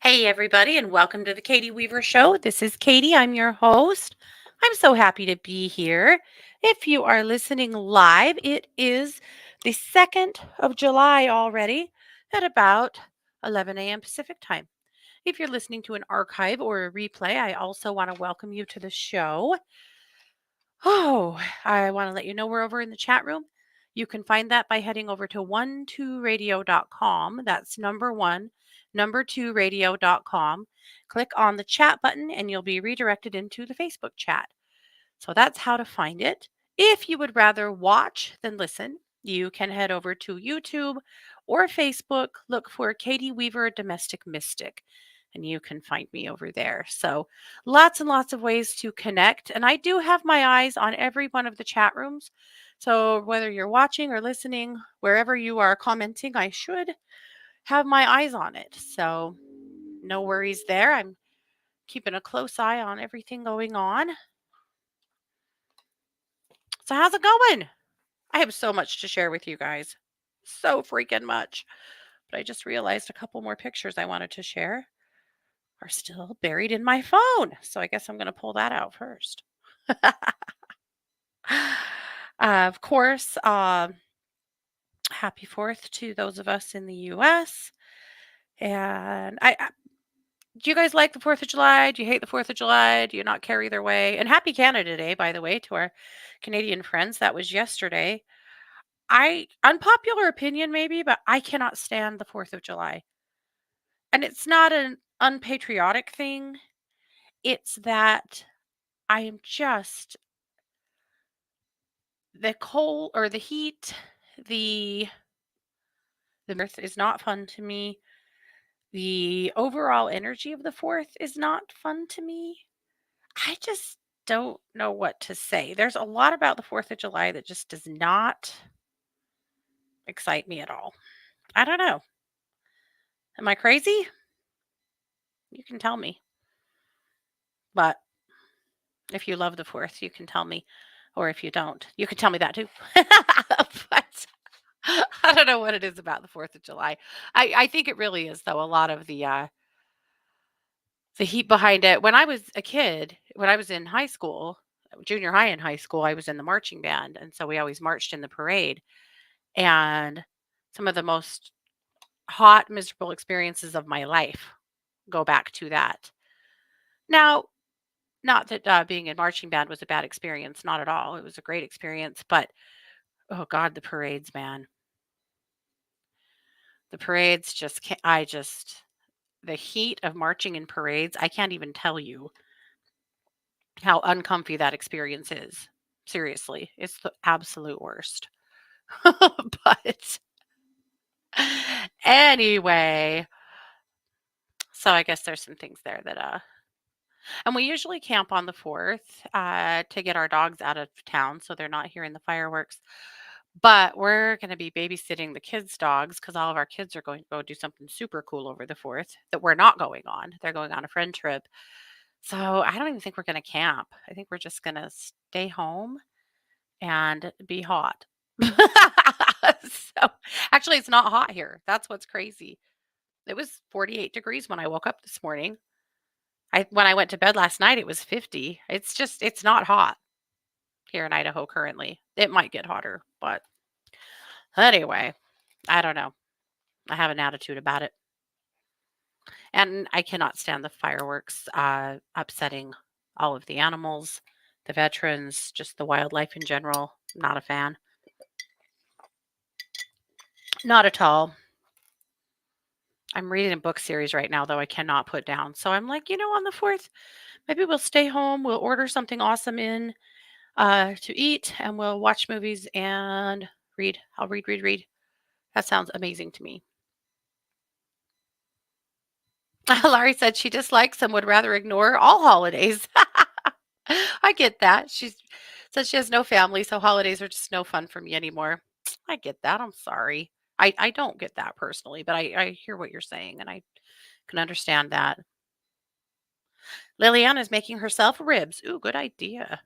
Hey, everybody, and welcome to the Katie Weaver Show. This is Katie. I'm your host. I'm so happy to be here. If you are listening live, it is the 2nd of July already at about 11 a.m. Pacific time. If you're listening to an archive or a replay, I also want to welcome you to the show. Oh, I want to let you know we're over in the chat room. You can find that by heading over to 12radio.com. That's number one, number two radio.com. Click on the chat button and you'll be redirected into the Facebook chat. So that's how to find it. If you would rather watch than listen, you can head over to YouTube or Facebook, look for Katie Weaver Domestic Mystic, and you can find me over there. So lots and lots of ways to connect. And I do have my eyes on every one of the chat rooms. So whether you're watching or listening, wherever you are commenting, I should have my eyes on it. So no worries there. I'm keeping a close eye on everything going on. So how's it going? I have so much to share with you guys. So freaking much. But I just realized a couple more pictures I wanted to share are still buried in my phone. So I guess I'm going to pull that out first. Of course, happy 4th to those of us in the US. And do you guys like the 4th of July? Do you hate the 4th of July? Do you not care either way? And happy Canada Day, by the way, to our Canadian friends. That was yesterday. Unpopular opinion maybe, but I cannot stand the 4th of July. And it's not an unpatriotic thing. It's that I am just the cold or the heat, the earth is not fun to me. The overall energy of the 4th is not fun to me. I just don't know what to say. There's a lot about the 4th of July that just does not excite me at all. I don't know. Am I crazy? You can tell me. But if you love the 4th, you can tell me. Or if you don't, you can tell me that too. But I don't know what it is about the 4th of July. I think it really is, though, a lot of the heat behind it. When I was a kid, when I was in high school, junior high and high school, I was in the marching band. And so we always marched in the parade. And some of the most hot, miserable experiences of my life go back to that. Now, not that being in marching band was a bad experience, not at all. It was a great experience. But oh, God, the parades, man. The parades just can't, the heat of marching in parades, I can't even tell you how uncomfy that experience is. Seriously, it's the absolute worst. But anyway, so I guess there's some things there that and we usually camp on the 4th to get our dogs out of town so they're not hearing the fireworks. But we're going to be babysitting the kids' dogs because all of our kids are going to go do something super cool over the 4th that we're not going on. They're going on a friend trip. So I don't even think we're going to camp. I think we're just going to stay home and be hot. So actually, it's not hot here. That's what's crazy. It was 48 degrees when I woke up this morning. When I went to bed last night, it was 50. It's not hot here in Idaho currently. It might get hotter, but anyway, I don't know. I have an attitude about it. And I cannot stand the fireworks upsetting all of the animals, the veterans, just the wildlife in general. Not a fan. Not at all. I'm reading a book series right now, though I cannot put down. So I'm like, on the 4th, maybe we'll stay home. We'll order something awesome in to eat and we'll watch movies and read. I'll read. That sounds amazing to me. Laurie said she dislikes and would rather ignore all holidays. I get that. She said she has no family, so holidays are just no fun for me anymore. I get that. I'm sorry. I don't get that personally, but I hear what you're saying and I can understand that. Liliana is making herself ribs. Ooh, good idea.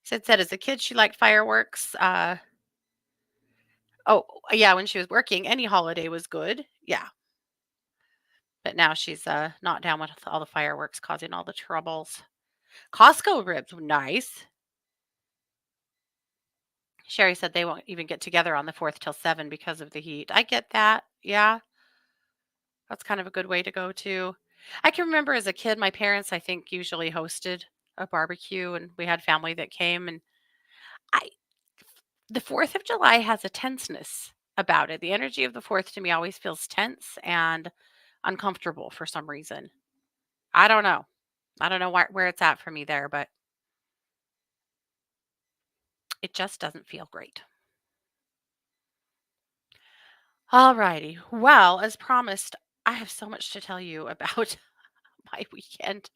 Sid said as a kid she liked fireworks. Oh, yeah, when she was working, any holiday was good. Yeah. but now she's not down with all the fireworks causing all the troubles. Costco ribs were nice. Sherry said they won't even get together on the 4th till 7 because of the heat. I get that. Yeah, that's kind of a good way to go too. I can remember as a kid, my parents, I think, usually hosted a barbecue and we had family that came and I the 4th of July has a tenseness about it. The energy of the 4th to me always feels tense and uncomfortable for some reason. I don't know. I don't know where it's at for me there, but it just doesn't feel great. All righty. Well, as promised, I have so much to tell you about my weekend.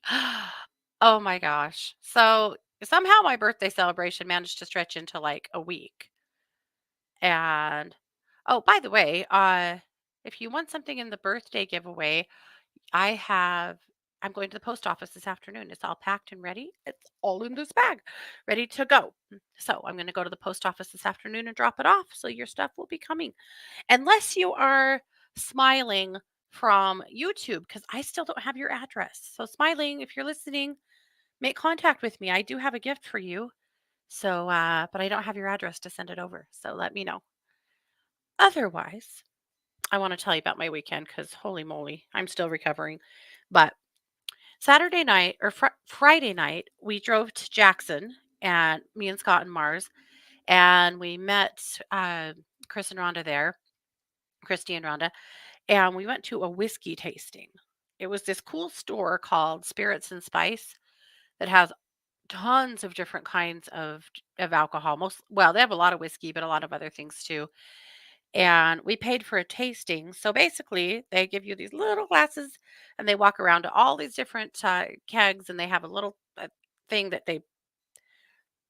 Oh my gosh. So somehow my birthday celebration managed to stretch into like a week. And oh, by the way, if you want something in the birthday giveaway, I have I'm going to the post office this afternoon. It's all packed and ready. It's all in this bag, ready to go. So I'm going to go to the post office this afternoon and drop it off. So your stuff will be coming. Unless you are smiling from YouTube, because I still don't have your address. So smiling, if you're listening, make contact with me. I do have a gift for you. So but I don't have your address to send it over. So let me know. Otherwise, I want to tell you about my weekend because holy moly, I'm still recovering. But Saturday night or Friday night, we drove to Jackson and me and Scott and Mars, and we met Chris and Rhonda there, Christy and Rhonda, and we went to a whiskey tasting. It was this cool store called Spirits and Spice that has tons of different kinds of alcohol. They have a lot of whiskey, but a lot of other things too. And we paid for a tasting. So basically, they give you these little glasses and they walk around to all these different kegs and they have a little thing that they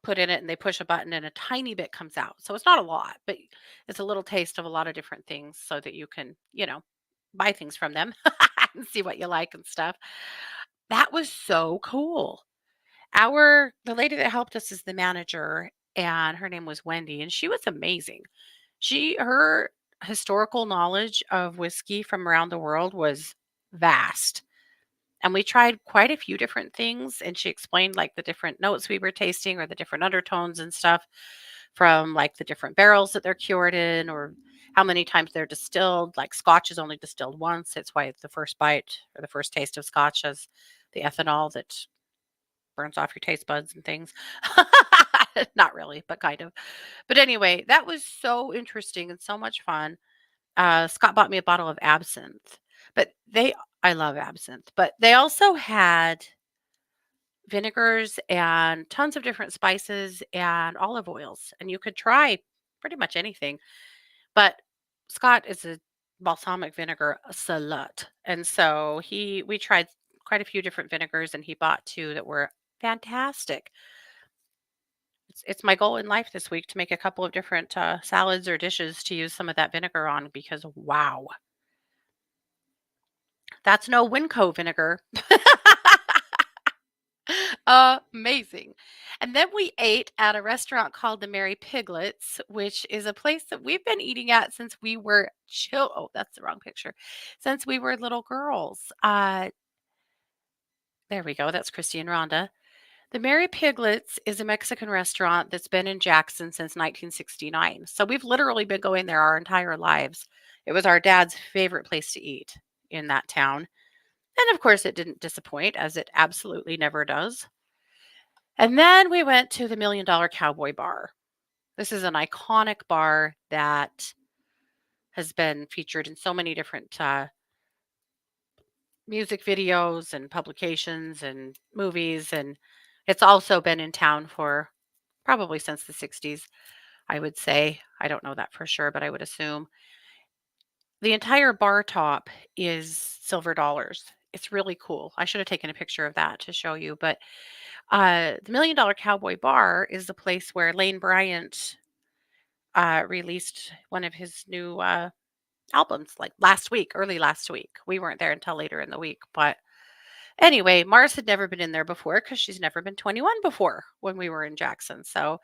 put in it and they push a button and a tiny bit comes out. So it's not a lot, but it's a little taste of a lot of different things so that you can, buy things from them and see what you like and stuff. That was so cool. The lady that helped us is the manager and her name was Wendy and she was amazing. Her historical knowledge of whiskey from around the world was vast. And we tried quite a few different things and she explained like the different notes we were tasting or the different undertones and stuff from like the different barrels that they're cured in or how many times they're distilled. Like scotch is only distilled once. It's why the first bite or the first taste of scotch has the ethanol that burns off your taste buds and things. Not really, but kind of. But anyway, that was so interesting and so much fun. Scott bought me a bottle of absinthe, but I love absinthe, but they also had vinegars and tons of different spices and olive oils, and you could try pretty much anything. But Scott is a balsamic vinegar slut, and so we tried quite a few different vinegars, and he bought two that were fantastic. It's my goal in life this week to make a couple of different salads or dishes to use some of that vinegar on because wow, that's no Winco vinegar. Amazing. And then we ate at a restaurant called the Mary Piglets, which is a place that we've been eating at since we were oh, that's the wrong picture. Since we were little girls. There we go. That's Christy and Rhonda. The Mary Piglets is a Mexican restaurant that's been in Jackson since 1969. So we've literally been going there our entire lives. It was our dad's favorite place to eat in that town. And of course, it didn't disappoint, as it absolutely never does. And then we went to the $1,000,000 Cowboy Bar. This is an iconic bar that has been featured in so many different music videos and publications and movies. And it's also been in town for probably since the 60s, I would say. I don't know that for sure, but I would assume. The entire bar top is silver dollars. It's really cool. I should have taken a picture of that to show you, but the $1,000,000 Cowboy Bar is the place where Lane Bryant released one of his new albums like early last week. We weren't there until later in the week. But anyway, Mars had never been in there before because she's never been 21 before when we were in Jackson. So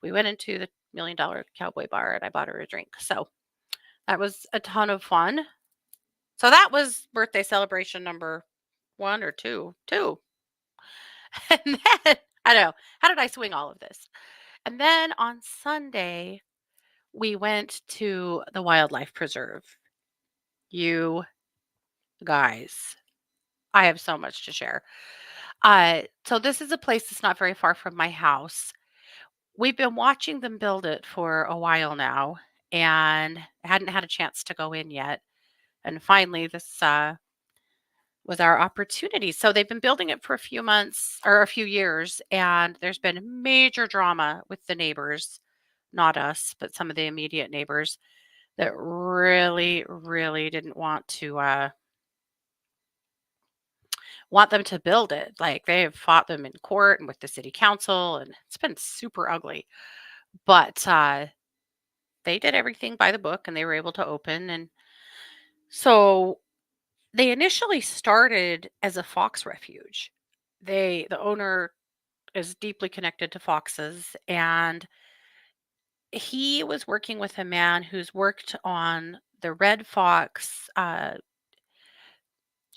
we went into the $1,000,000 Cowboy Bar and I bought her a drink. So that was a ton of fun. So that was birthday celebration number 1 or 2. 2. And then I don't know, how did I swing all of this? And then on Sunday, we went to the wildlife preserve. You guys, I have so much to share. So this is a place that's not very far from my house. We've been watching them build it for a while now and hadn't had a chance to go in yet. And finally, this was our opportunity. So they've been building it for a few months or a few years, and there's been major drama with the neighbors, not us, but some of the immediate neighbors that really, really didn't want them to build it. Like they have fought them in court and with the city council, and it's been super ugly. But they did everything by the book, and they were able to open. And so they initially started as a fox refuge. The owner is deeply connected to foxes, and he was working with a man who's worked on the red fox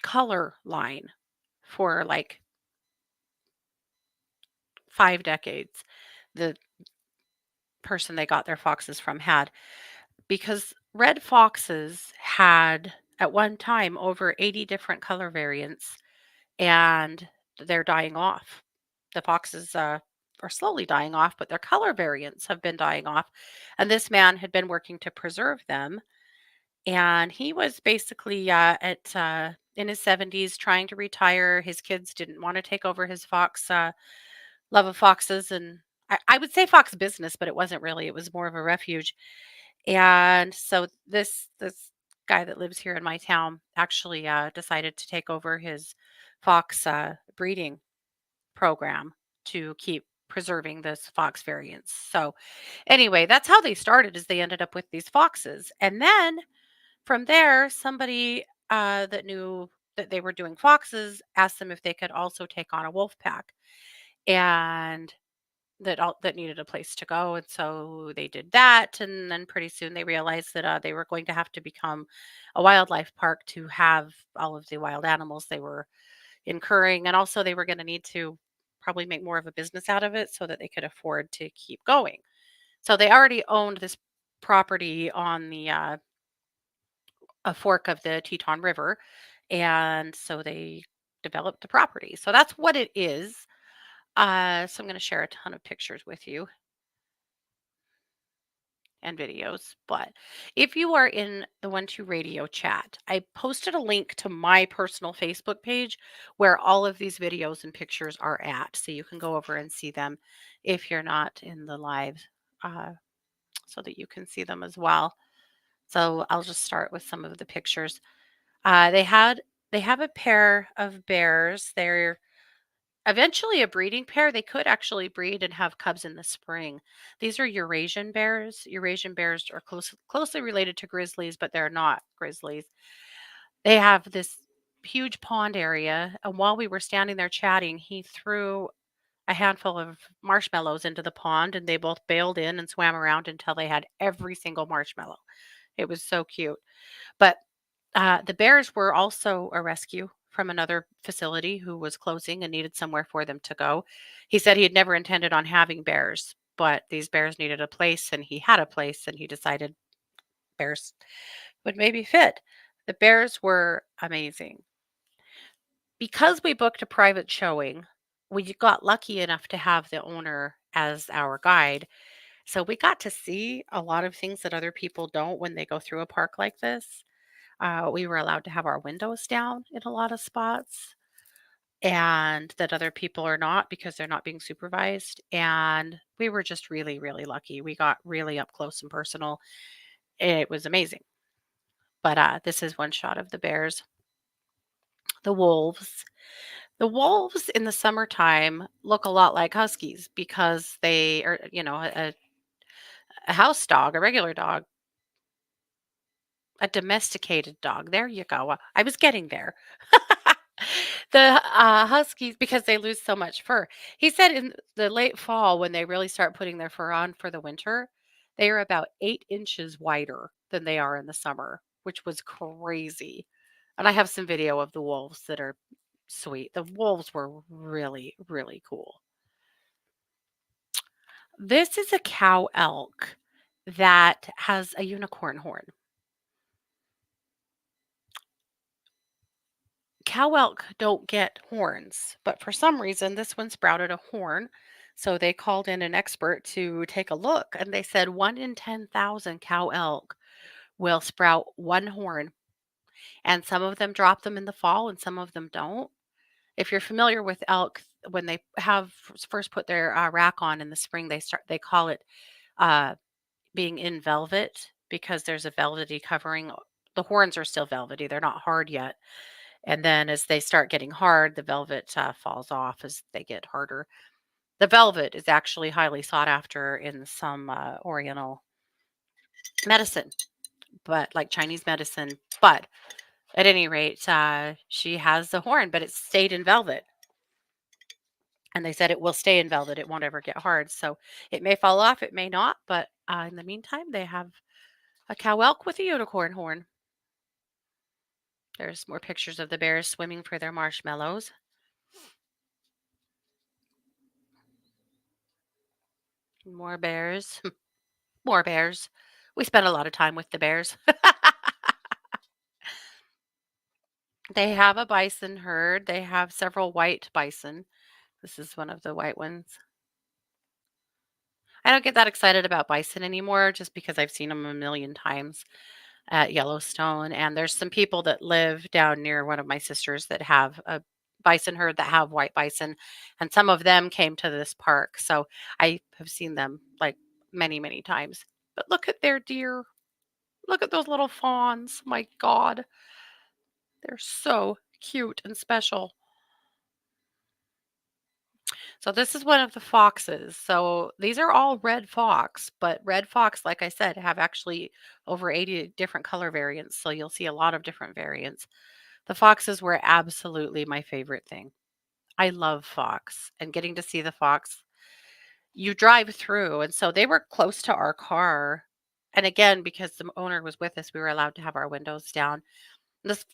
color line for like 5 decades. The person they got their foxes from had, because red foxes had at one time over 80 different color variants, and they're dying off. The foxes are slowly dying off, but their color variants have been dying off. And this man had been working to preserve them. And he was basically at in his 70s trying to retire. His kids didn't want to take over his fox love of foxes. And I would say fox business, but it wasn't really. It was more of a refuge. And so this guy that lives here in my town actually decided to take over his fox breeding program to keep preserving this fox variants. So anyway, that's how they started is they ended up with these foxes. And then from there, somebody that knew that they were doing foxes asked them if they could also take on a wolf pack. And that needed a place to go, and so they did that, and then pretty soon they realized that, they were going to have to become a wildlife park to have all of the wild animals they were incurring, and also they were gonna need to probably make more of a business out of it so that they could afford to keep going. So they already owned this property on the, a fork of the Teton River, and so they developed the property. So that's what it is. So I'm gonna share a ton of pictures with you and videos. But if you are in the 1-2 radio chat, I posted a link to my personal Facebook page where all of these videos and pictures are at. So you can go over and see them if you're not in the live, uh, so that you can see them as well. So I'll just start with some of the pictures. Uh, they had they have a pair of bears. They're eventually a breeding pair. They could actually breed and have cubs in the spring. These are Eurasian bears. Eurasian bears are closely related to grizzlies, but they're not grizzlies. They have this huge pond area. And while we were standing there chatting, he threw a handful of marshmallows into the pond, and they both bailed in and swam around until they had every single marshmallow. It was so cute. But the bears were also a rescue from another facility who was closing and needed somewhere for them to go. He said he had never intended on having bears, but these bears needed a place, and he had a place, and he decided bears would maybe fit. The bears were amazing. Because we booked a private showing, we got lucky enough to have the owner as our guide. So we got to see a lot of things that other people don't when they go through a park like this. We were allowed to have our windows down in a lot of spots, and that other people are not because they're not being supervised. And we were just really, really lucky. We got really up close and personal. It was amazing. But this is one shot of the bears. The wolves. The wolves in the summertime look a lot like huskies because they are, a house dog, a regular dog, a domesticated dog. There you go. I was getting there. The huskies, because they lose so much fur. He said in the late fall, when they really start putting their fur on for the winter, they are about 8 inches wider than they are in the summer, which was crazy. And I have some video of the wolves that are sweet. The wolves were really, really cool. This is a cow elk that has a unicorn horn. Cow elk don't get horns, but for some reason, this one sprouted a horn. So they called in an expert to take a look, and they said 1 in 10,000 cow elk will sprout one horn, and some of them drop them in the fall and some of them don't. If you're familiar with elk, when they have first put their rack on in the spring, they call it uh, being in velvet because there's a velvety covering. The horns are still velvety; they're not hard yet. And then as they start getting hard, the velvet falls off as they get harder. The velvet is actually highly sought after in some Oriental medicine, but like Chinese medicine. But at any rate, she has the horn, but it stayed in velvet. And they said it will stay in velvet. It won't ever get hard. So it may fall off, it may not. But in the meantime, they have a cow elk with a unicorn horn. There's more pictures of the bears swimming for their marshmallows. More bears. More bears. We spent a lot of time with the bears. They have a bison herd. They have several white bison. This is one of the white ones. I don't get that excited about bison anymore just because I've seen them a million times at Yellowstone. And there's some people that live down near one of my sisters that have a bison herd that have white bison. And some of them came to this park. So I have seen them like many, many times. But look at their deer. Look at those little fawns. My God. They're so cute and special. So this is one of the foxes. So these are all red fox, but red fox, like I said, have actually over 80 different color variants. So you'll see a lot of different variants. The foxes were absolutely my favorite thing. I love fox and getting to see the fox. You drive through, and so they were close to our car. And again, because the owner was with us, we were allowed to have our windows down. This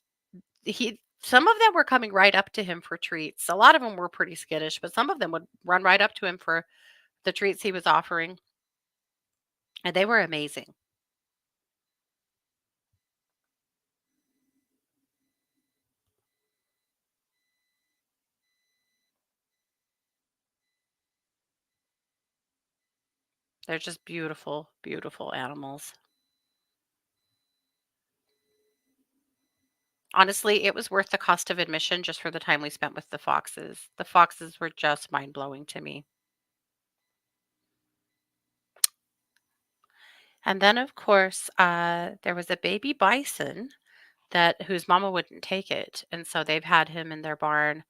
he some of them were coming right up to him for treats. A lot of them were pretty skittish, but some of them would run right up to him for the treats he was offering, and they were amazing. They're just beautiful, beautiful animals. Honestly, it was worth the cost of admission just for the time we spent with the foxes. The foxes were just mind-blowing to me. And then, of course, there was a baby bison that whose mama wouldn't take it, and so they've had him in their barn,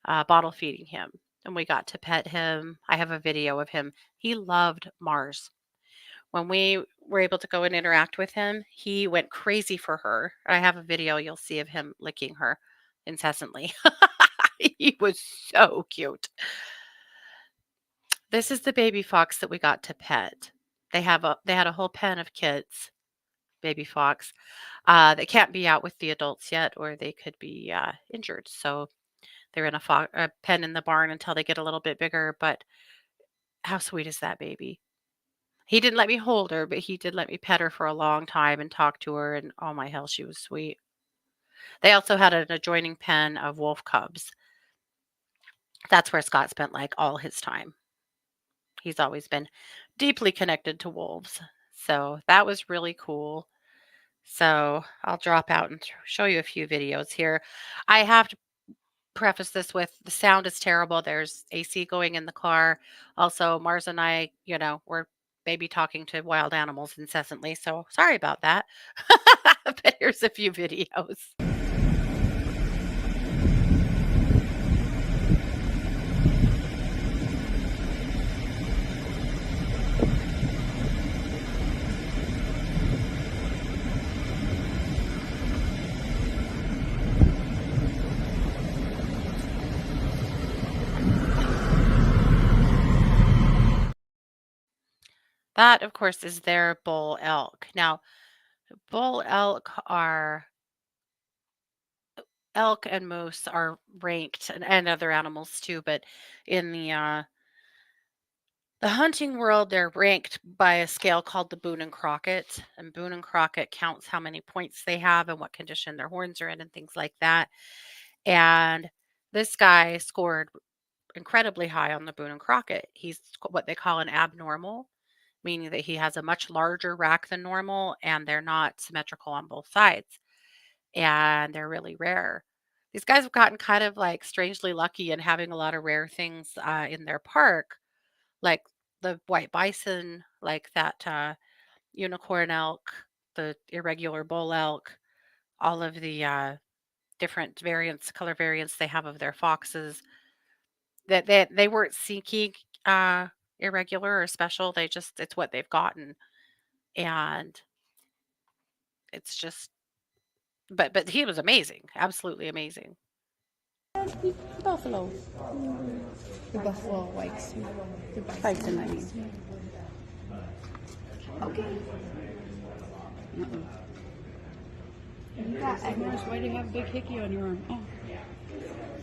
bottle feeding him, and we got to pet him. I have a video of him. He loved Mars. When we were able to go and interact with him, he went crazy for her. I have a video you'll see of him licking her incessantly. He was so cute. This is the baby fox that we got to pet. They had a whole pen of kids, baby fox. They can't be out with the adults yet, or they could be injured. So they're in a pen in the barn until they get a little bit bigger. But how sweet is that baby? He didn't let me hold her, but he did let me pet her for a long time and talk to her. And oh my hell, she was sweet. They also had an adjoining pen of wolf cubs. That's where Scott spent like all his time. He's always been deeply connected to wolves. So that was really cool. So I'll drop out and show you a few videos here. I have to preface this with the sound is terrible. There's AC going in the car. Also, Mars and I, we're maybe talking to wild animals incessantly. So sorry about that. But here's a few videos. That, of course, is their bull elk. Now, bull elk are elk and moose are ranked, and other animals too, but in the hunting world, they're ranked by a scale called the Boone and Crockett, and Boone and Crockett counts how many points they have and what condition their horns are in and things like that. And this guy scored incredibly high on the Boone and Crockett. He's what they call an abnormal, meaning that he has a much larger rack than normal and they're not symmetrical on both sides. And they're really rare. These guys have gotten kind of like strangely lucky in having a lot of rare things in their park, like the white bison, like that unicorn elk, the irregular bull elk, all of the different variants, color variants they have of their foxes. That they weren't seeking uh, irregular or special. They just it's what they've gotten, and it's just. But he was amazing, absolutely amazing. Buffalo. The buffalo likes me. The Likes bison and likes me. Okay. You got Agnes. Why do you have a big hickey on your arm? Oh,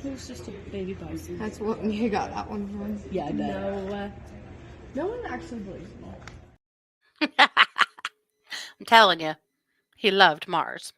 it was just a baby bison. That's what Mia got that one from. Yeah, I bet. No one actually believes me. I'm telling you, he loved Mars.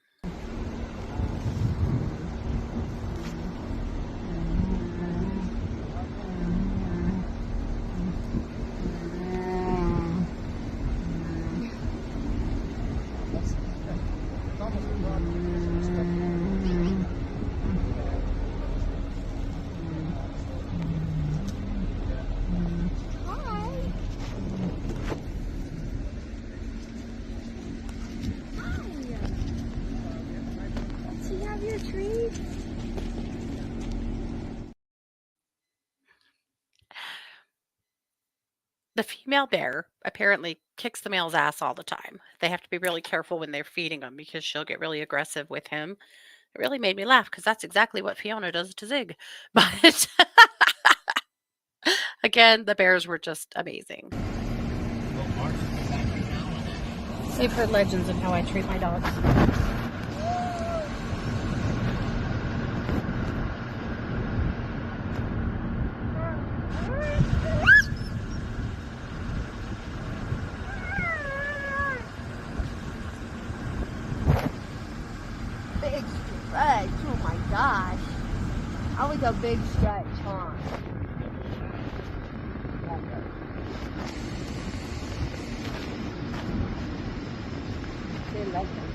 Does he have your tree? The female bear apparently kicks the male's ass all the time. They have to be really careful when they're feeding him because she'll get really aggressive with him. It really made me laugh because that's exactly what Fiona does to Zig. But again, the bears were just amazing. You've heard legends of how I treat my dogs. Big stretch. Oh my gosh. I like a big stretch, huh? They like them.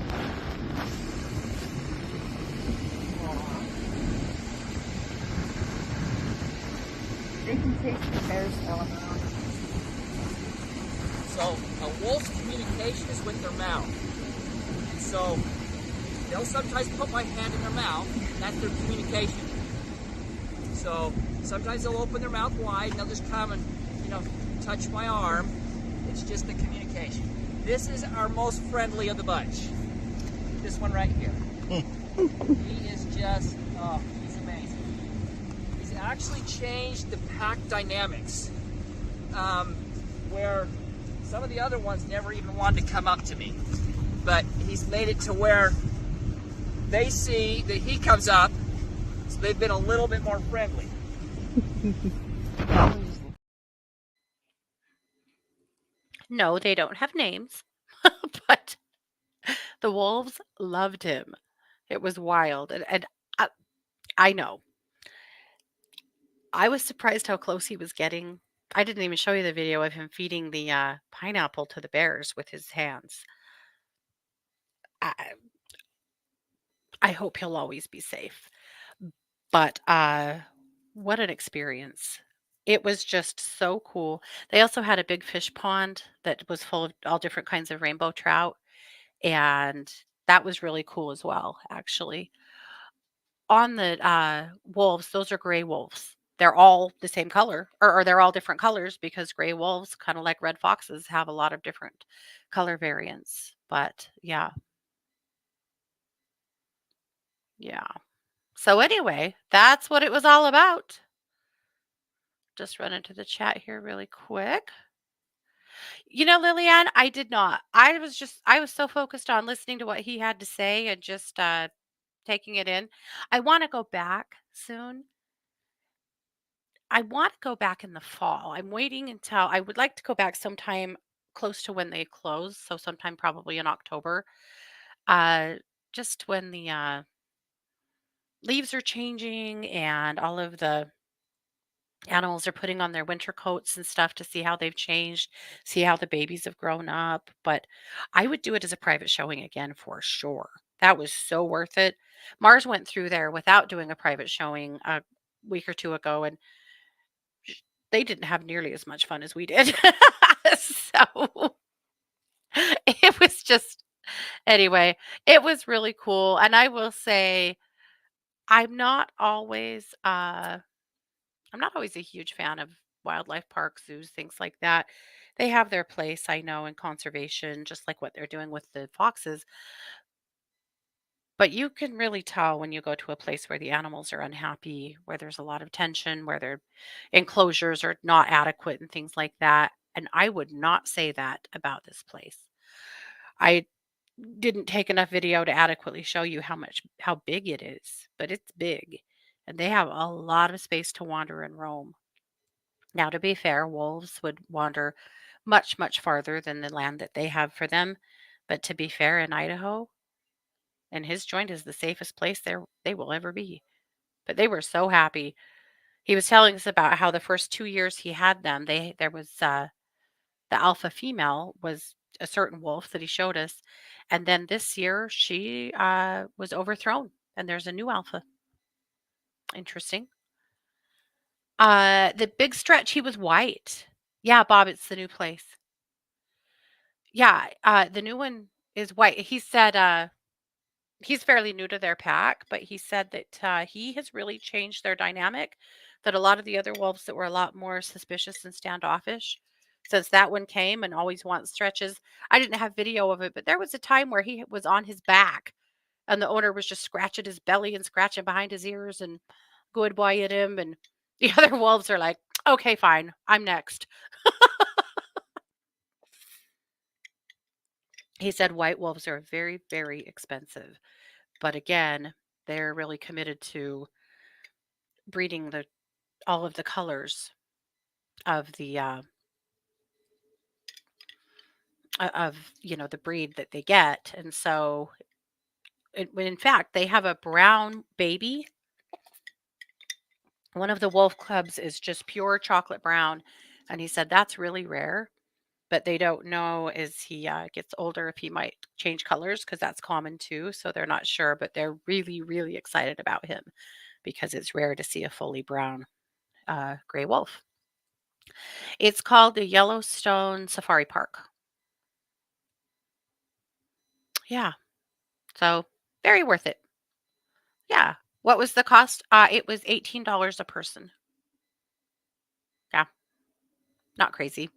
They can taste the bear's smell. So a wolf's communication is with their mouth. And so they'll sometimes put my hand in their mouth, and that's their communication. So sometimes they'll open their mouth wide and they'll just come and, touch my arm. It's just the communication. This is our most friendly of the bunch. This one right here. He is just, he's amazing. He's actually changed the pack dynamics, where some of the other ones never even wanted to come up to me. But he's made it to where they see that he comes up, so they've been a little bit more friendly. No, they don't have names, but the wolves loved him. It was wild. And I know. I was surprised how close he was getting. I didn't even show you the video of him feeding the pineapple to the bears with his hands. I, I hope he'll always be safe. But what an experience. It was just so cool. They also had a big fish pond that was full of all different kinds of rainbow trout. And that was really cool as well, actually. On the wolves, those are gray wolves. They're all the same color, or they're all different colors because gray wolves, kind of like red foxes, have a lot of different color variants. But yeah, yeah. So anyway, that's what it was all about. Just run into the chat here really quick. Lillian, I did not. I was so focused on listening to what he had to say and just taking it in. I want to go back soon. I want to go back in the fall. I'm waiting until I would like to go back sometime close to when they close, so sometime probably in October. Uh just when the leaves are changing and all of the animals are putting on their winter coats and stuff to see how they've changed, see how the babies have grown up. But I would do it as a private showing again for sure. That was so worth it. Mars went through there without doing a private showing a week or two ago, and they didn't have nearly as much fun as we did. So it was just, anyway, it was really cool. And I will say, I'm not always I'm not always a huge fan of wildlife parks, zoos, things like that. They have their place, I know, in conservation, just like what they're doing with the foxes. But you can really tell when you go to a place where the animals are unhappy, where there's a lot of tension, where their enclosures are not adequate and things like that. And I would not say that about this place. I didn't take enough video to adequately show you how big it is, but it's big. And they have a lot of space to wander and roam. Now, to be fair, wolves would wander much, much farther than the land that they have for them. But to be fair, in Idaho, and his joint is the safest place they will ever be. But they were so happy. He was telling us about how the first 2 years he had them, there was the alpha female was a certain wolf that he showed us, and then this year she was overthrown, and there's a new alpha. Interesting. The big stretch, he was white. Yeah, Bob, it's the new place. Yeah, the new one is white. He said, he's fairly new to their pack, but he said that, he has really changed their dynamic, that a lot of the other wolves that were a lot more suspicious and standoffish, since that one came and always wants stretches. I didn't have video of it, but there was a time where he was on his back and the owner was just scratching his belly and scratching behind his ears and good boy at him, and the other wolves are like, "Okay, fine. I'm next." He said white wolves are very, very expensive. But again, they're really committed to breeding the all of the colors of the of the breed that they get. And so when in fact they have a brown baby. One of the wolf cubs is just pure chocolate brown, and he said that's really rare. But they don't know as he gets older if he might change colors, because that's common too. So they're not sure, but they're really, really excited about him because it's rare to see a fully brown gray wolf. It's called the Yellowstone Safari Park. Yeah. So very worth it. Yeah. What was the cost? It was $18 a person. Yeah. Not crazy.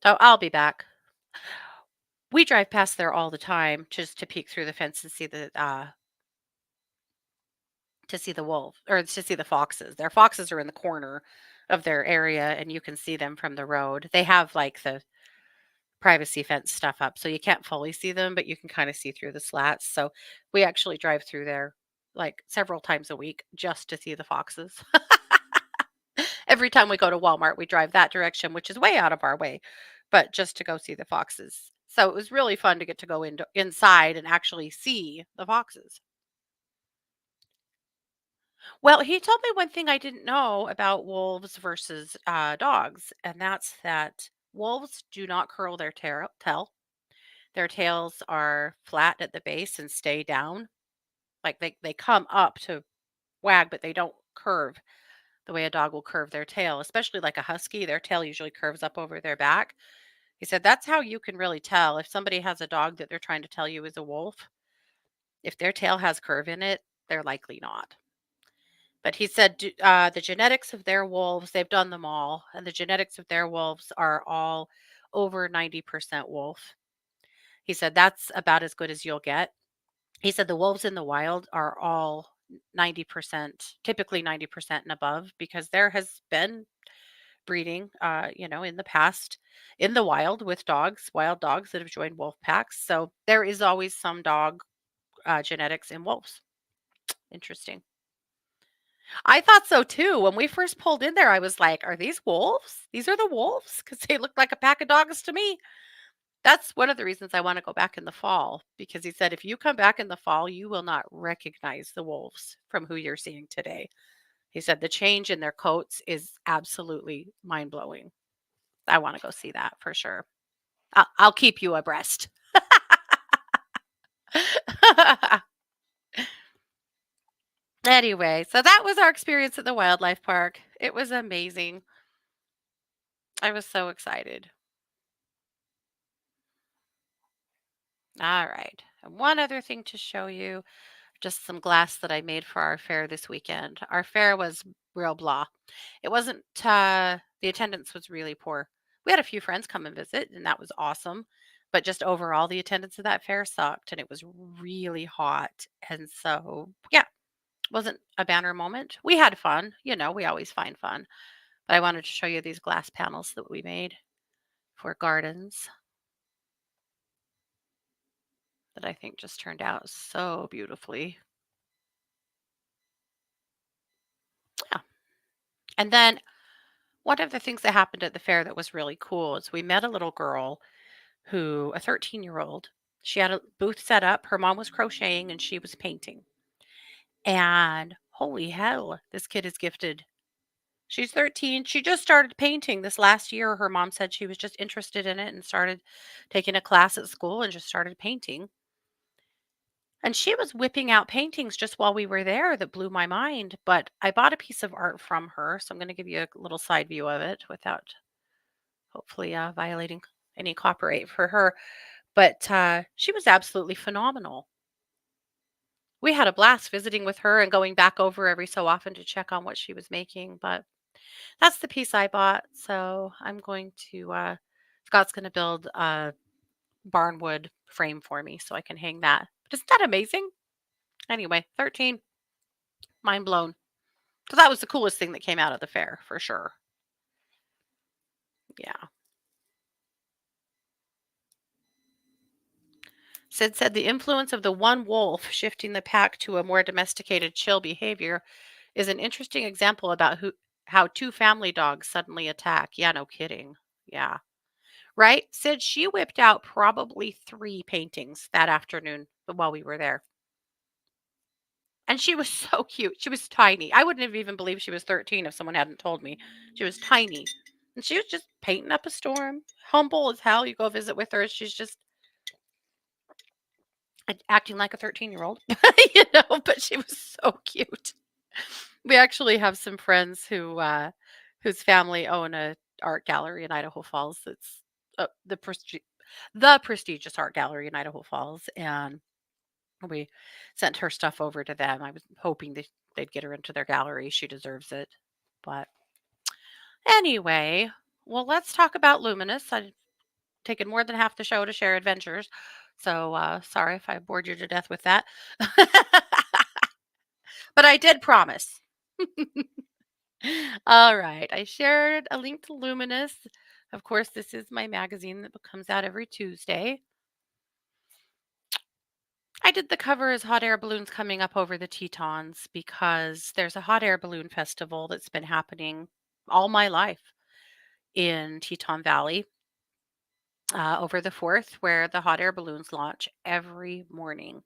So I'll be back. We drive past there all the time just to peek through the fence and see the wolf, or to see the foxes. Their foxes are in the corner of their area and you can see them from the road. They have like the privacy fence stuff up, so you can't fully see them, but you can kind of see through the slats. So we actually drive through there like several times a week just to see the foxes. Every time we go to Walmart, we drive that direction, which is way out of our way, but just to go see the foxes. So it was really fun to get to go inside and actually see the foxes. Well, he told me one thing I didn't know about wolves versus dogs, and that's that wolves do not curl their tail. Their tails are flat at the base and stay down. Like they come up to wag, but they don't curve the way a dog will curve their tail, especially like a husky. Their tail usually curves up over their back. He said that's how you can really tell if somebody has a dog that they're trying to tell you is a wolf. If their tail has curve in it, they're likely not. But he said the genetics of their wolves, they've done them all, and the genetics of their wolves are all over 90% wolf. He said that's about as good as you'll get. He said the wolves in the wild are all 90%, typically 90% and above, because there has been breeding, in the past in the wild with dogs, wild dogs that have joined wolf packs. So there is always some dog genetics in wolves. Interesting. I thought so too. When we first pulled in there, I was like, "Are these wolves? These are the wolves?" Because they looked like a pack of dogs to me. That's one of the reasons I want to go back in the fall because he said if you come back in the fall, you will not recognize the wolves from who you're seeing today. He said the change in their coats is absolutely mind blowing. I want to go see that for sure. I'll keep you abreast. Anyway, so that was our experience at the wildlife park. It was amazing. I was so excited. All right. And one other thing to show you just some glass that I made for our fair this weekend. Our fair was real blah. It wasn't, the attendance was really poor. We had a few friends come and visit, and that was awesome. But just overall, the attendance of that fair sucked, and it was really hot. And so, yeah, wasn't a banner moment. We had fun. We always find fun. But I wanted to show you these glass panels that we made for gardens that I think just turned out so beautifully. Yeah. And then one of the things that happened at the fair that was really cool is we met a little girl a 13-year-old, she had a booth set up. Her mom was crocheting and she was painting. And holy hell, this kid is gifted. She's 13. She just started painting this last year. Her mom said she was just interested in it and started taking a class at school and just started painting. And she was whipping out paintings just while we were there that blew my mind. But I bought a piece of art from her. So I'm going to give you a little side view of it without hopefully violating any copyright for her. But she was absolutely phenomenal. We had a blast visiting with her and going back over every so often to check on what she was making. But that's the piece I bought. So I'm going to, Scott's going to build a barnwood frame for me so I can hang that. But isn't that amazing? Anyway, 13, mind blown. So that was the coolest thing that came out of the fair for sure. Yeah. Sid said the influence of the one wolf shifting the pack to a more domesticated, chill behavior is an interesting example about how two family dogs suddenly attack. Yeah, no kidding. Yeah. Right? Sid, she whipped out probably 3 paintings that afternoon while we were there. And she was so cute. She was tiny. I wouldn't have even believed she was 13 if someone hadn't told me. She was tiny. And she was just painting up a storm. Humble as hell. You go visit with her. She's just acting like a 13-year-old, but she was so cute. We actually have some friends whose family own a art gallery in Idaho Falls. It's the prestigious art gallery in Idaho Falls, and we sent her stuff over to them. I was hoping they'd get her into their gallery. She deserves it. But anyway, well, let's talk about Luminous. I've taken more than half the show to share adventures. So sorry if I bored you to death with that. But I did promise. All right. I shared a link to Luminous. Of course, this is my magazine that comes out every Tuesday. I did the cover as hot air balloons coming up over the Tetons because there's a hot air balloon festival that's been happening all my life in Teton Valley over the 4th, where the hot air balloons launch every morning.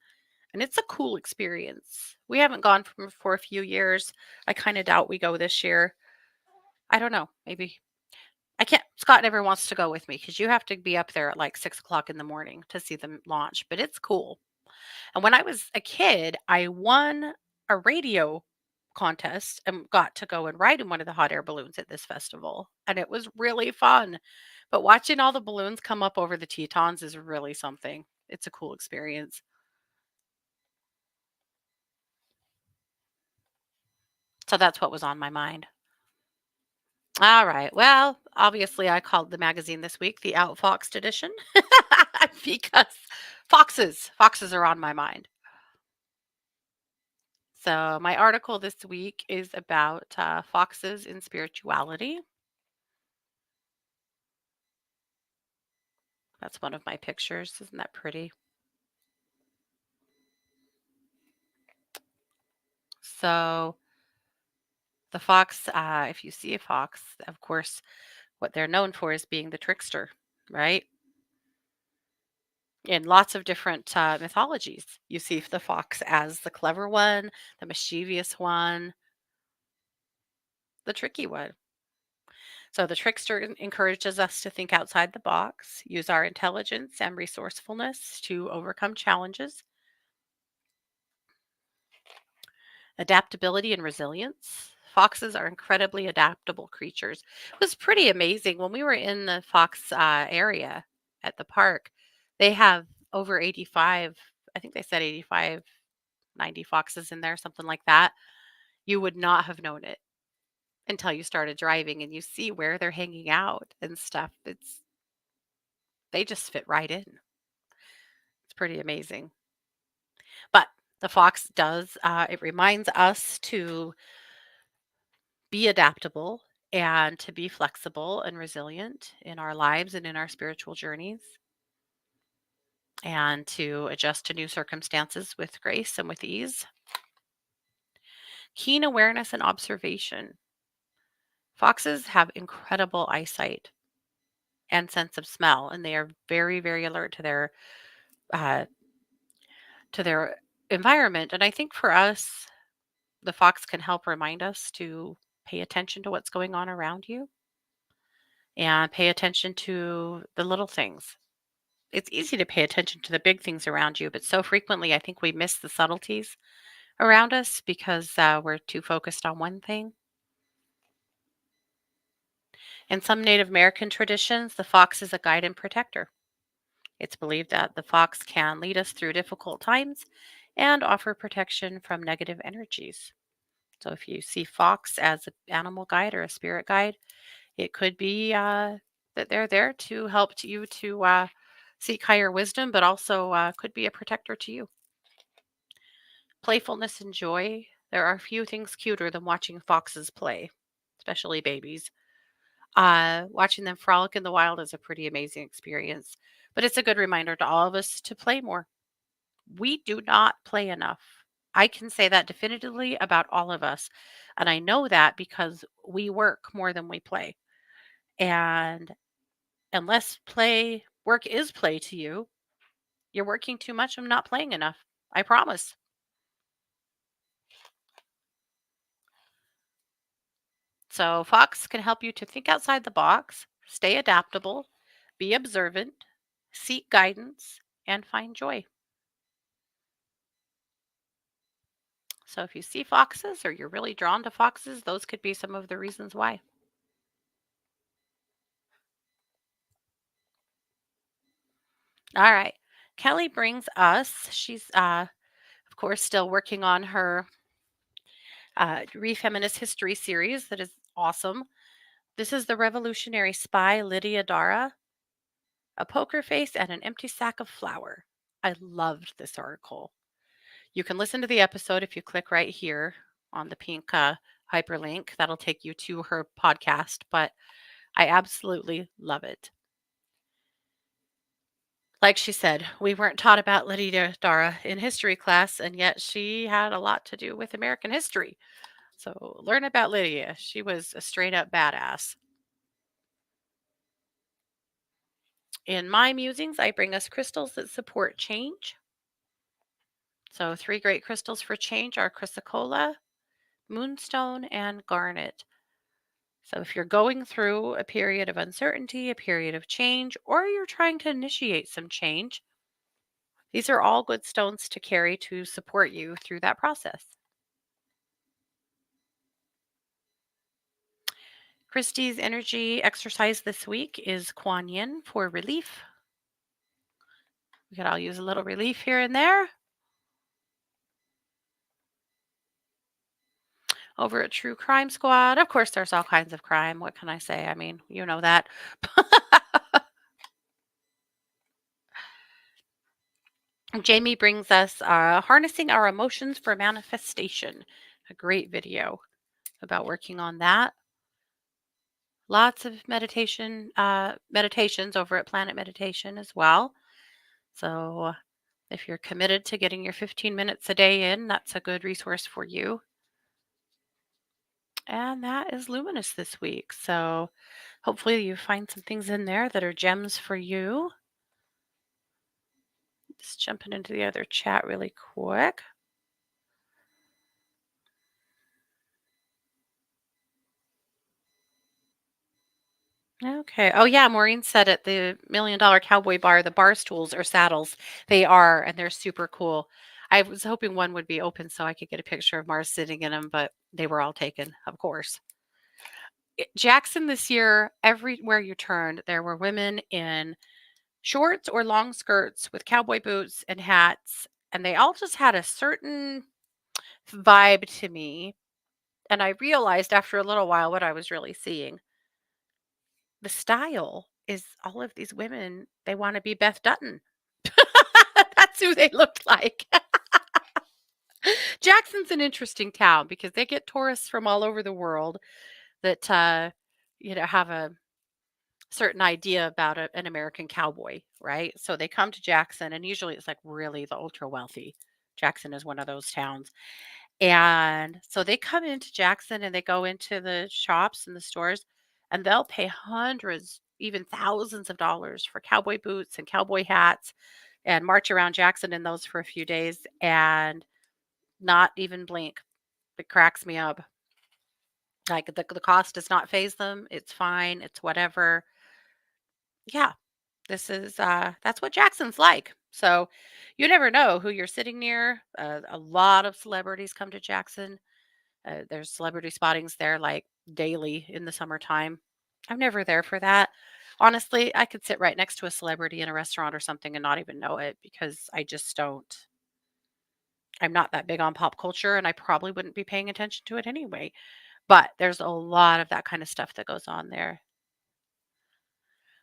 And it's a cool experience. We haven't gone for a few years. I kind of doubt we go this year. I don't know. Maybe I can't. Scott never wants to go with me because you have to be up there at like 6 o'clock in the morning to see them launch. But it's cool. And when I was a kid, I won a radio contest and got to go and ride in one of the hot air balloons at this festival. And it was really fun. But watching all the balloons come up over the Tetons is really something. It's a cool experience. So that's what was on my mind. All right. Well, obviously, I called the magazine this week the Outfoxed edition because foxes are on my mind. So, my article this week is about foxes in spirituality. That's one of my pictures. Isn't that pretty? So the fox, if you see a fox, of course, what they're known for is being the trickster, right? In lots of different mythologies, you see the fox as the clever one, the mischievous one, the tricky one. So the trickster encourages us to think outside the box, use our intelligence and resourcefulness to overcome challenges, adaptability and resilience. Foxes are incredibly adaptable creatures. It was pretty amazing when we were in the fox area at the park. They have over 85, I think they said 85, 90 foxes in there, something like that. You would not have known it until you started driving and you see where they're hanging out and stuff. They just fit right in. It's pretty amazing. But the fox does, it reminds us to be adaptable and to be flexible and resilient in our lives and in our spiritual journeys, and to adjust to new circumstances with grace and with ease. Keen awareness and observation. Foxes have incredible eyesight and sense of smell, and they are very, very alert uh, to their environment. And I think for us, the fox can help remind us to pay attention to what's going on around you and pay attention to the little things. It's easy to pay attention to the big things around you, but so frequently I think we miss the subtleties around us because we're too focused on one thing. In some Native American traditions, the fox is a guide and protector. It's believed that the fox can lead us through difficult times and offer protection from negative energies. So if you see fox as an animal guide or a spirit guide, it could be that they're there to help you to seek higher wisdom, but also could be a protector to you. Playfulness and joy. There are few things cuter than watching foxes play, especially babies. Watching them frolic in the wild is a pretty amazing experience, but it's a good reminder to all of us to play more. We do not play enough. I can say that definitively about all of us. And I know that because we work more than we play. And unless work is play to you, you're working too much and not playing enough. I promise. So, Fox can help you to think outside the box, stay adaptable, be observant, seek guidance, and find joy. So, if you see foxes or you're really drawn to foxes, those could be some of the reasons why. All right. Kelly brings us, she's, of course, still working on her Refeminist History series that is awesome. This is The Revolutionary Spy, Lydia Dara, A Poker Face and an Empty Sack of Flour. I loved this article. You can listen to the episode if you click right here on the pink hyperlink. That'll take you to her podcast, but I absolutely love it. Like she said, we weren't taught about Lydia Dara in history class, and yet she had a lot to do with American history. So learn about Lydia. She was a straight up badass. In my musings, I bring us crystals that support change. So 3 great crystals for change are chrysocolla, moonstone, and garnet. So if you're going through a period of uncertainty, a period of change, or you're trying to initiate some change, these are all good stones to carry to support you through that process. Christie's energy exercise this week is Kuan Yin for relief. We could all use a little relief here and there. Over at True Crime Squad, of course, there's all kinds of crime. What can I say? I mean, you know that. Jamie brings us Harnessing Our Emotions for Manifestation, a great video about working on that. Lots of meditations over at Planet Meditation as well. So if you're committed to getting your 15 minutes a day in, that's a good resource for you. And that is luminous this week. So hopefully you find some things in there that are gems for you. Just jumping into the other chat really quick. Okay. Oh, yeah. Maureen said at the $1 Million Cowboy Bar, the bar stools are saddles. They are, and they're super cool. I was hoping one would be open so I could get a picture of Mars sitting in them, but they were all taken, of course. Jackson this year, everywhere you turned, there were women in shorts or long skirts with cowboy boots and hats, and they all just had a certain vibe to me. And I realized after a little while what I was really seeing. The style is all of these women, they want to be Beth Dutton. That's who they look like. Jackson's an interesting town because they get tourists from all over the world that have a certain idea about an American cowboy, right? So they come to Jackson, and usually it's like really the ultra wealthy. Jackson is one of those towns. And so they come into Jackson and they go into the shops and the stores, and they'll pay hundreds, even thousands of dollars for cowboy boots and cowboy hats and march around Jackson in those for a few days and not even blink. It cracks me up. Like the cost does not phase them. It's fine. It's whatever. Yeah, this is that's what Jackson's like. So you never know who you're sitting near. A lot of celebrities come to Jackson. There's celebrity spottings there like daily in the summertime. I'm never there for that. Honestly, I could sit right next to a celebrity in a restaurant or something and not even know it because I just don't. I'm not that big on pop culture and I probably wouldn't be paying attention to it anyway. But there's a lot of that kind of stuff that goes on there.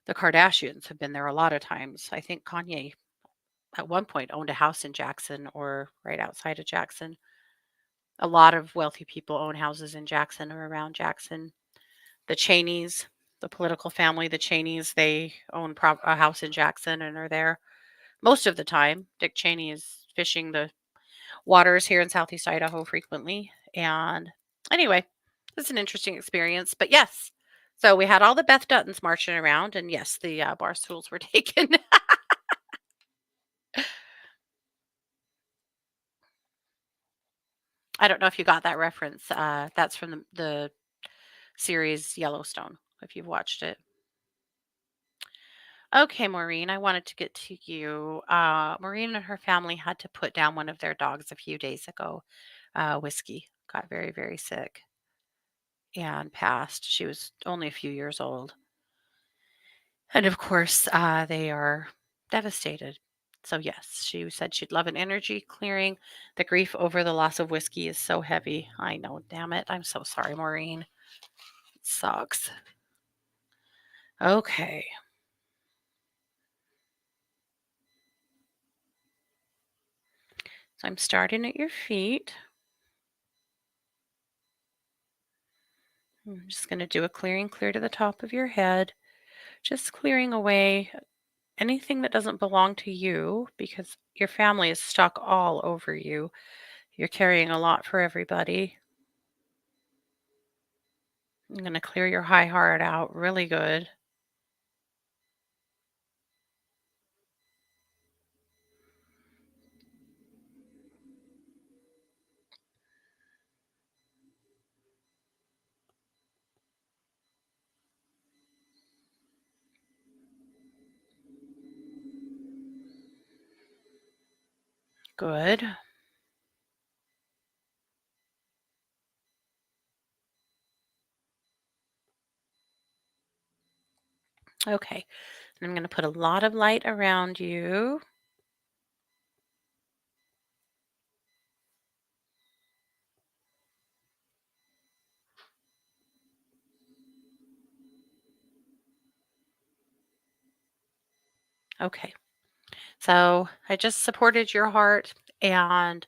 The Kardashians have been there a lot of times. I think Kanye at one point owned a house in Jackson or right outside of Jackson. A lot of wealthy people own houses in Jackson or around Jackson. The Cheneys, the political family, the Cheneys, they own a house in Jackson and are there most of the time. Dick Cheney is fishing the waters here in Southeast Idaho frequently. And anyway, it's an interesting experience. But yes, so we had all the Beth Duttons marching around, and yes, the bar stools were taken. I don't know if you got that reference. That's from the series Yellowstone, if you've watched it. Okay, Maureen, I wanted to get to you. Maureen and her family had to put down one of their dogs a few days ago. Whiskey got very, very sick and passed. She was only a few years old. And of course, they are devastated. So, yes, she said she'd love an energy clearing. The grief over the loss of Whiskey is so heavy. I know, damn it. I'm so sorry, Maureen. It sucks. Okay. So I'm starting at your feet. I'm just going to do a clearing clear to the top of your head, just clearing away anything that doesn't belong to you because your family is stuck all over you. You're carrying a lot for everybody. I'm going to clear your high heart out really good. Good. Okay. And I'm going to put a lot of light around you. Okay. So I just supported your heart and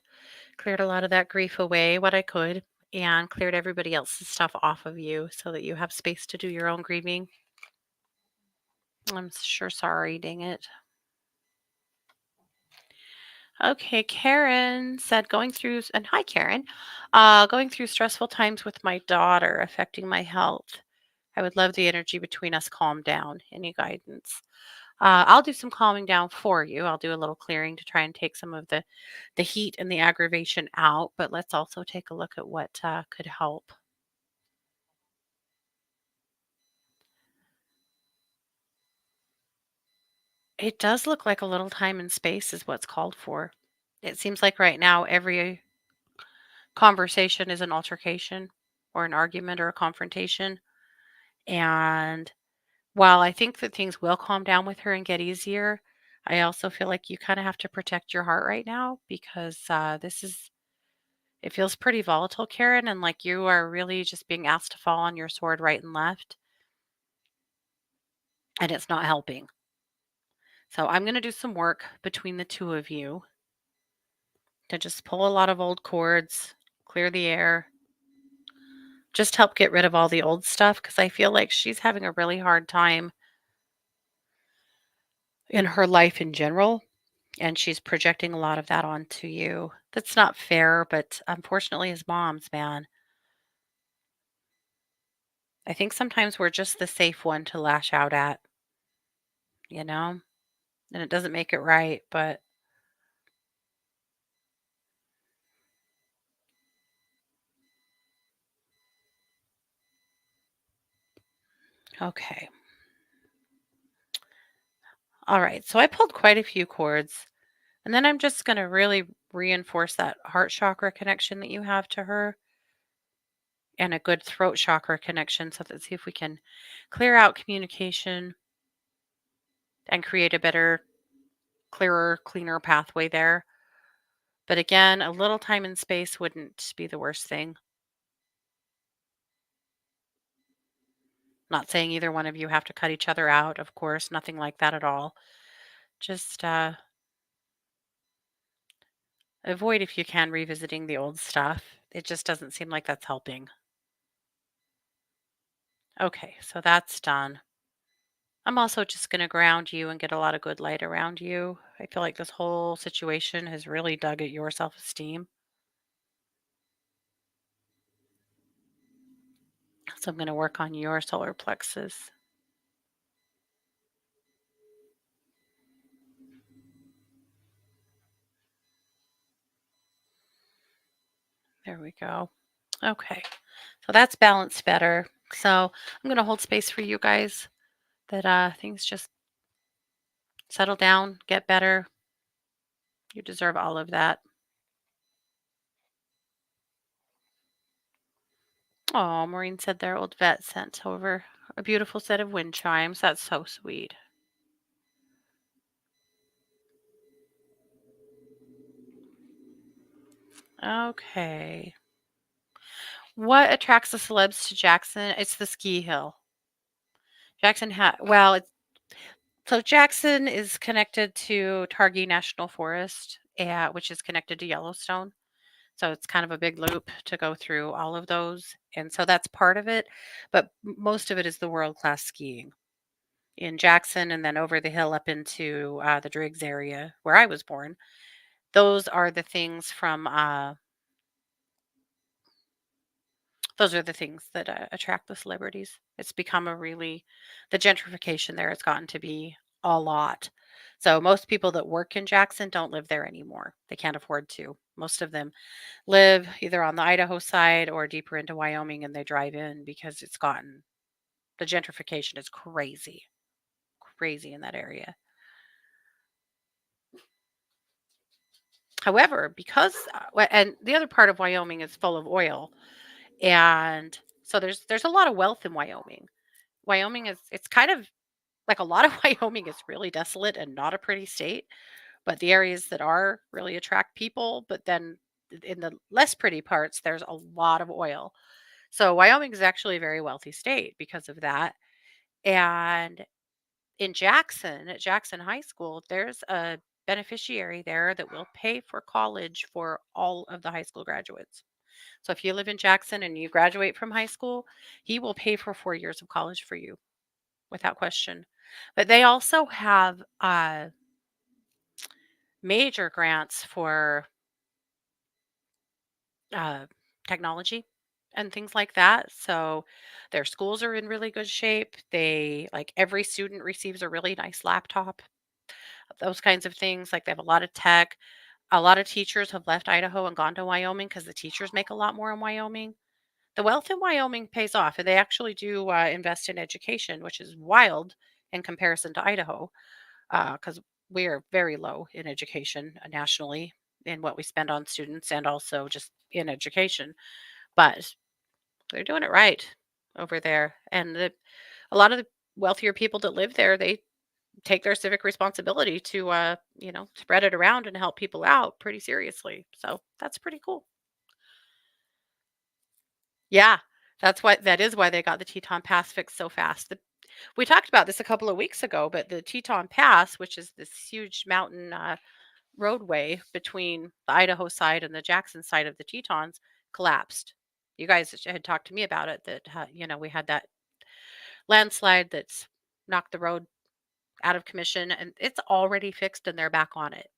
cleared a lot of that grief away, what I could, and cleared everybody else's stuff off of you so that you have space to do your own grieving. I'm sure sorry, dang it. Okay, Karen said going through, and hi, Karen, going through stressful times with my daughter affecting my health. I would love the energy between us calm down. Any guidance? I'll do some calming down for you. I'll do a little clearing to try and take some of the heat and the aggravation out. But let's also take a look at what could help. It does look like a little time and space is what's called for. It seems like right now every conversation is an altercation or an argument or a confrontation. And while I think that things will calm down with her and get easier, I also feel like you kind of have to protect your heart right now because it feels pretty volatile, Karen, and like you are really just being asked to fall on your sword right and left, and it's not helping. So I'm going to do some work between the two of you to just pull a lot of old cords, clear the air, just help get rid of all the old stuff because I feel like she's having a really hard time in her life in general. And she's projecting a lot of that onto you. That's not fair, but unfortunately, as moms, man, I think sometimes we're just the safe one to lash out at, you know? And it doesn't make it right, but okay. All right. So I pulled quite a few cords, and then I'm just going to really reinforce that heart chakra connection that you have to her and a good throat chakra connection. So let's see if we can clear out communication and create a better, clearer, cleaner pathway there. But again, a little time and space wouldn't be the worst thing. Not saying either one of you have to cut each other out, of course, nothing like that at all. Just avoid, if you can, revisiting the old stuff. It just doesn't seem like that's helping. Okay, so that's done. I'm also just going to ground you and get a lot of good light around you. I feel like this whole situation has really dug at your self esteem. So I'm going to work on your solar plexus. There we go. Okay, so that's balanced better. So I'm going to hold space for you guys that things just settle down, get better. You deserve all of that. Oh, Maureen said their old vet sent over a beautiful set of wind chimes. That's so sweet. Okay. What attracts the celebs to Jackson? It's the ski hill. Well, so Jackson is connected to Targhee National Forest, which is connected to Yellowstone. So it's kind of a big loop to go through all of those. And so that's part of it. But most of it is the world class skiing in Jackson and then over the hill up into the Driggs area where I was born. Those are the things from those are the things that attract the celebrities. It's become the gentrification there has gotten to be a lot. So most people that work in Jackson don't live there anymore. They can't afford to. Most of them live either on the Idaho side or deeper into Wyoming and they drive in because the gentrification is crazy, crazy in that area. However, and the other part of Wyoming is full of oil, and so there's a lot of wealth in Wyoming. It's kind of like a lot of Wyoming is really desolate and not a pretty state, but the areas that are really attract people. But then in the less pretty parts, there's a lot of oil. So Wyoming is actually a very wealthy state because of that. And in Jackson, at Jackson High School, there's a beneficiary there that will pay for college for all of the high school graduates. So if you live in Jackson and you graduate from high school, he will pay for 4 years of college for you without question. But they also have major grants for uh, technology and things like that. So their schools are in really good shape. They like every student receives a really nice laptop, those kinds of things. Like they have a lot of tech. A lot of teachers have left Idaho and gone to Wyoming because the teachers make a lot more in Wyoming. The wealth in Wyoming pays off, and they actually do invest in education, which is wild in comparison to Idaho, because we are very low in education nationally in what we spend on students and also just in education. But they're doing it right over there, and a lot of the wealthier people that live there, they take their civic responsibility to, spread it around and help people out pretty seriously. So that's pretty cool. Yeah, that is why they got the Teton Pass fixed so fast. We talked about this a couple of weeks ago, but the Teton Pass, which is this huge mountain roadway between the Idaho side and the Jackson side of the Tetons, collapsed. You guys had talked to me about it that we had that landslide that's knocked the road out of commission, and it's already fixed and they're back on it.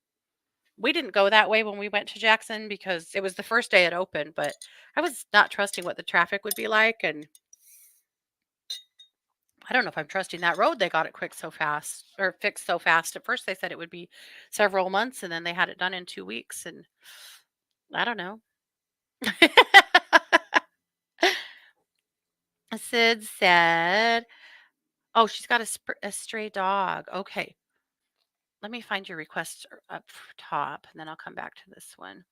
We didn't go that way when we went to Jackson because it was the first day it opened, but I was not trusting what the traffic would be like, and I don't know if I'm trusting that road. They got it quick so fast or fixed so fast. At first they said it would be several months and then they had it done in 2 weeks, and I don't know. Sid said, "Oh, she's got a stray dog." Okay. Let me find your requests up top and then I'll come back to this one.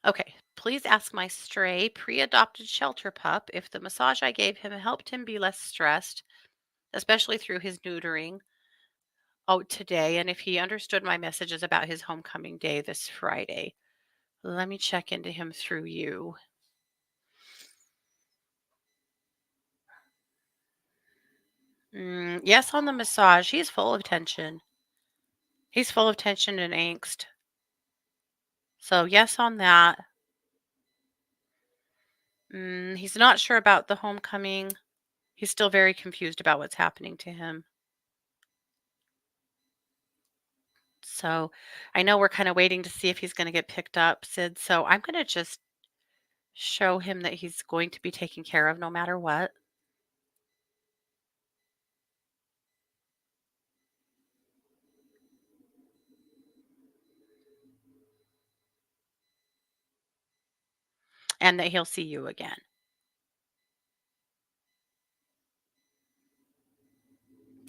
Okay. Please ask my stray pre-adopted shelter pup if the massage I gave him helped him be less stressed, especially through his neutering out today, and if he understood my messages about his homecoming day this Friday. Let me check into him through you. Yes, on the massage. He's full of tension. He's full of tension and angst. So, yes, on that. He's not sure about the homecoming. He's still very confused about what's happening to him. So, I know we're kind of waiting to see if he's going to get picked up, Sid. So, I'm going to just show him that he's going to be taken care of no matter what, and that he'll see you again.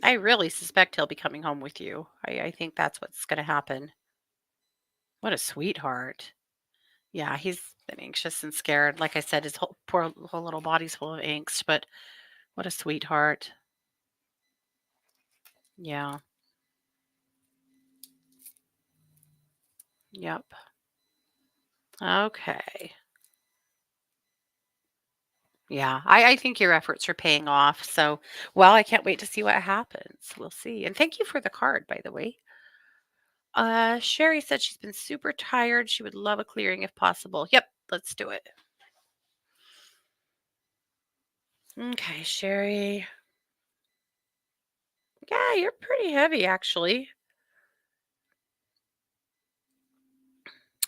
I really suspect he'll be coming home with you. I think that's what's going to happen. What a sweetheart. Yeah, he's been anxious and scared. Like I said, his whole little body's full of angst, but what a sweetheart. Yeah. Yep. Okay. Yeah, I think your efforts are paying off. So, well, I can't wait to see what happens. We'll see. And thank you for the card, by the way. Sherry said she's been super tired. She would love a clearing if possible. Yep, let's do it. Okay, Sherry. Yeah, you're pretty heavy, actually.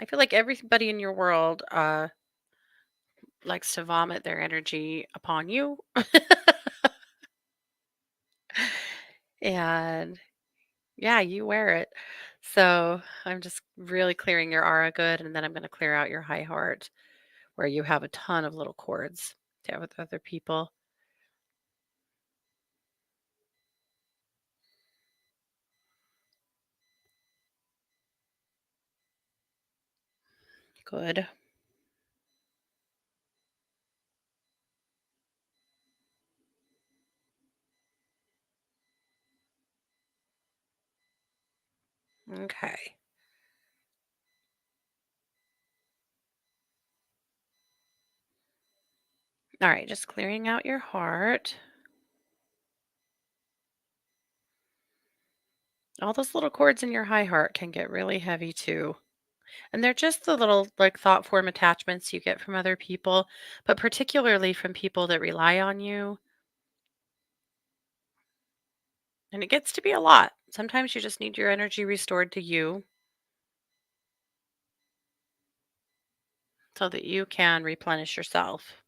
I feel like everybody in your world likes to vomit their energy upon you. And yeah, you wear it. So I'm just really clearing your aura good. And then I'm going to clear out your high heart where you have a ton of little cords to have with other people. Good. Okay. All right. Just clearing out your heart. All those little cords in your high heart can get really heavy too. And they're just the little like thought form attachments you get from other people, but particularly from people that rely on you. And it gets to be a lot. Sometimes you just need your energy restored to you so that you can replenish yourself.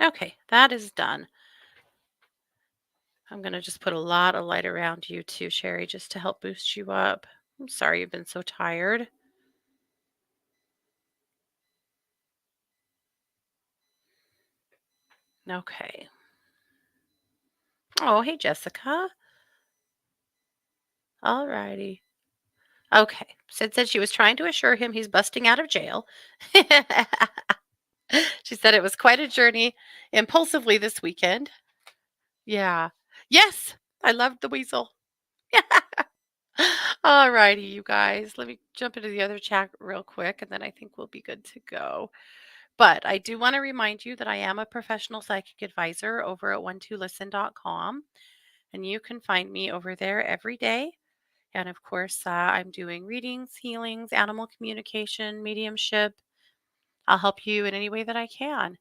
Okay, that is done. I'm going to just put a lot of light around you too, Sherry, just to help boost you up. I'm sorry you've been so tired. Okay. Oh, hey, Jessica. All righty. Okay. Sid said she was trying to assure him he's busting out of jail. She said it was quite a journey impulsively this weekend. Yeah. Yes, I loved the weasel. All righty, you guys. Let me jump into the other chat real quick, and then I think we'll be good to go. But I do want to remind you that I am a professional psychic advisor over at 12listen.com, and you can find me over there every day. And of course, I'm doing readings, healings, animal communication, mediumship. I'll help you in any way that I can.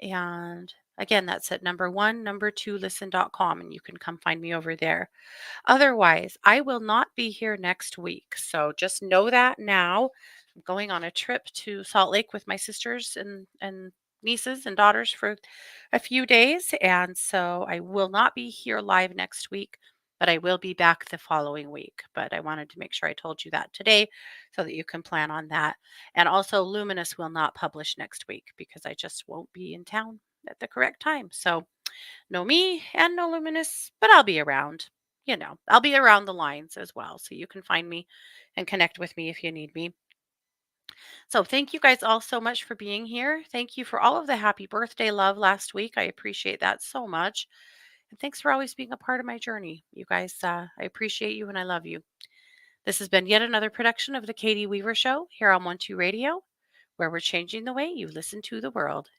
And again, that's at number2listen.com, and you can come find me over there. Otherwise, I will not be here next week. So just know that now. I'm going on a trip to Salt Lake with my sisters and nieces and daughters for a few days. And so I will not be here live next week, but I will be back the following week. But I wanted to make sure I told you that today so that you can plan on that. And also, Luminous will not publish next week because I just won't be in town at the correct time. So no me and no Luminous, but I'll be around. I'll be around the lines as well. So you can find me and connect with me if you need me. So thank you guys all so much for being here. Thank you for all of the happy birthday love last week. I appreciate that so much. And thanks for always being a part of my journey. You guys, I appreciate you and I love you. This has been yet another production of The Katie Weaver Show here on 12 Radio, where we're changing the way you listen to the world.